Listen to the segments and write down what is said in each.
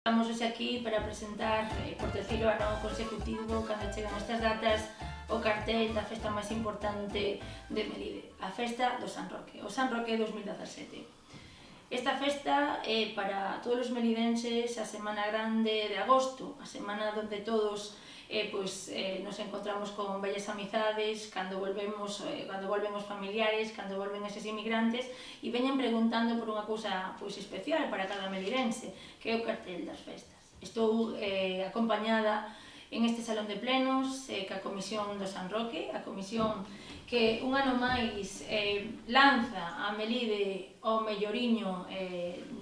Estamos hoxe aquí para presentar, por terceiro ano consecutivo, cando chegan estas datas, o cartel da festa máis importante de Melide, a festa do San Roque, o San Roque 2017. Esta festa é para todos os melidenses a semana grande de agosto, a semana onde todos nos encontramos con bellas amizades, cando volven os familiares, cando volven eses inmigrantes e veñen preguntando por unha cousa especial para cada melidense, que é o cartel das festas. Estou acompañada en este salón de plenos ca Comisión do San Roque, a comisión que un ano máis lanza a Melide o melloriño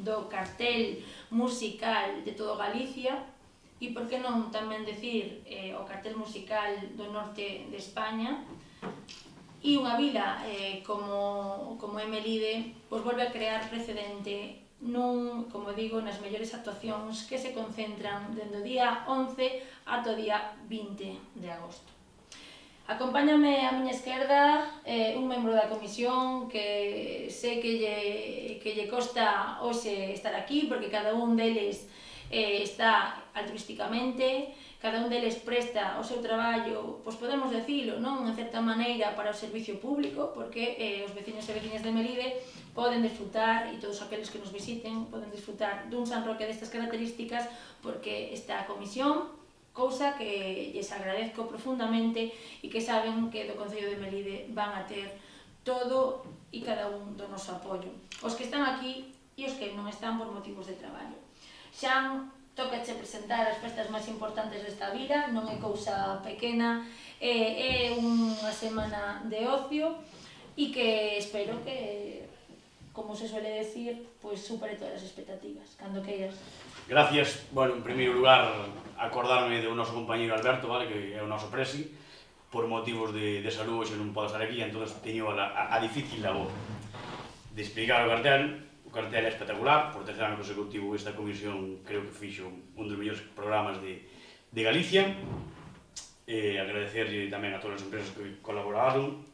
do cartel musical de todo Galicia e, por que non, tamén decir o cartel musical do norte de España, e unha vila como é Melide, pois volve a crear precedente como digo, nas mellores actuacións que se concentran dende o día 11 ata o día 20 de agosto. Acompáñame á miña esquerda un membro da comisión que sei que lle costa hoxe estar aquí, porque cada un deles está altruísticamente, cada un deles presta o seu traballo, pois podemos decilo, non? En certa maneira para o servicio público, porque os veciños e veciñas de Melide poden disfrutar, e todos aqueles que nos visiten poden disfrutar dun San Roque destas características, porque está a comisión, cousa que lles agradezco profundamente e que saben que do Concello de Melide van a ter todo e cada un do noso apoio. Os que están aquí e os que non están por motivos de traballo. Xan, tócache presentar as festas máis importantes desta vila, non é cousa pequena, é unha semana de ocio e que espero que, como se suele decir, pois supere todas as expectativas, cando queiras. Gracias. Bueno, en primeiro lugar, acordarme do noso compañeiro Alberto, vale, que é o noso presi, por motivos de salud hoxe non pode estar aquí, entón teño a difícil labor de explicar o cartel. O cartel é espectacular, por terceiro ano consecutivo esta comisión creo que fixo un dos mellores programas de Galicia. Agradecerlle tamén a todas as empresas que colaboraron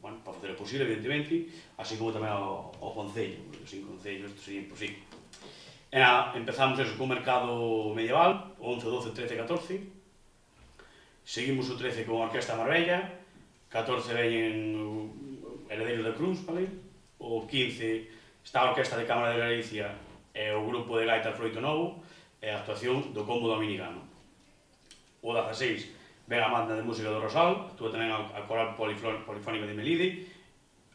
para facer o posible, evidentemente, así como tamén ao Concello, porque sin Concello isto sería imposible. Empezamos cun mercado medieval, o 11, 12, 13 e 14. Seguimos o 13 con a Orquesta Marbella, 14 veñen Heredeiros da Cruz, vale? O 15 está a Orquesta de Cámara de Galicia e o grupo de gaita Froito Novo e a actuación do Combo Dominicano. O 16 ven a banda de música do Rosal, actúa tamén a Coral Polifónica de Melide,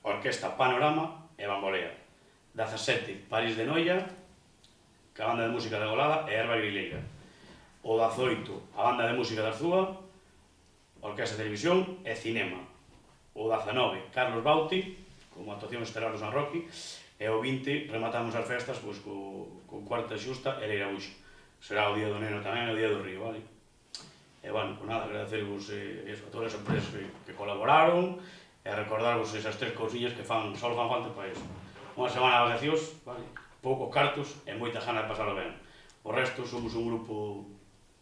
a Orquesta Panorama e Bambolea. 17 París de Noia, que a banda de música de Golada e Herba Grileira. O 18 a banda de música de Arzúa, Orquesta de Televisión e Cinema. O 19 Carlos Bauti, como actuación estelar do San Roque, e o 20 rematamos as festas con Cuarta Xusta e Leira Buxo. Será o día do neno tamén e o día do río, vale? E, bueno, pues nada, agradecervos a todas as empresas que colaboraron e recordarvos esas tres cousiñas que só fan falta para iso. Unha semana de vacacións, vale? Poucos cartos e moita gana de pasalo ben. O resto somos un grupo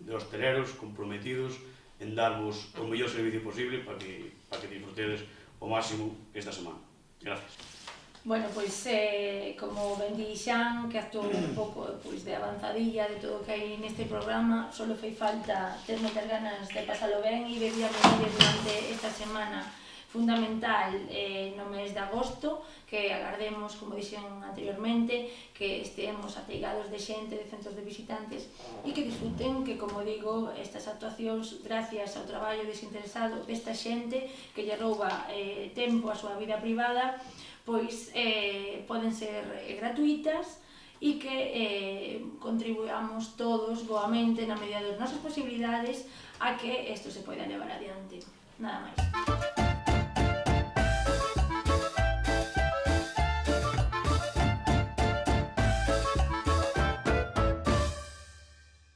de hosteleros comprometidos en darvos o mellor servicio posible para que disfrutedes o máximo esta semana. Gracias. Bueno, pois, como ben di Xan, que actuou un pouco de avanzadilla de todo o que hai neste programa, só fai falta ter moitas ganas de pasalo ben e de vir a Melide durante esta semana fundamental no mes de agosto, que agardemos, como dixen anteriormente, que esteemos ateigados de xente, de centros de visitantes e que disfruten, que, como digo, estas actuacións, gracias ao traballo desinteresado desta xente que lle rouba tempo á súa vida privada, pois poden ser gratuitas e que contribuamos todos boamente na medida das nosas posibilidades a que isto se poida levar adiante. Nada máis.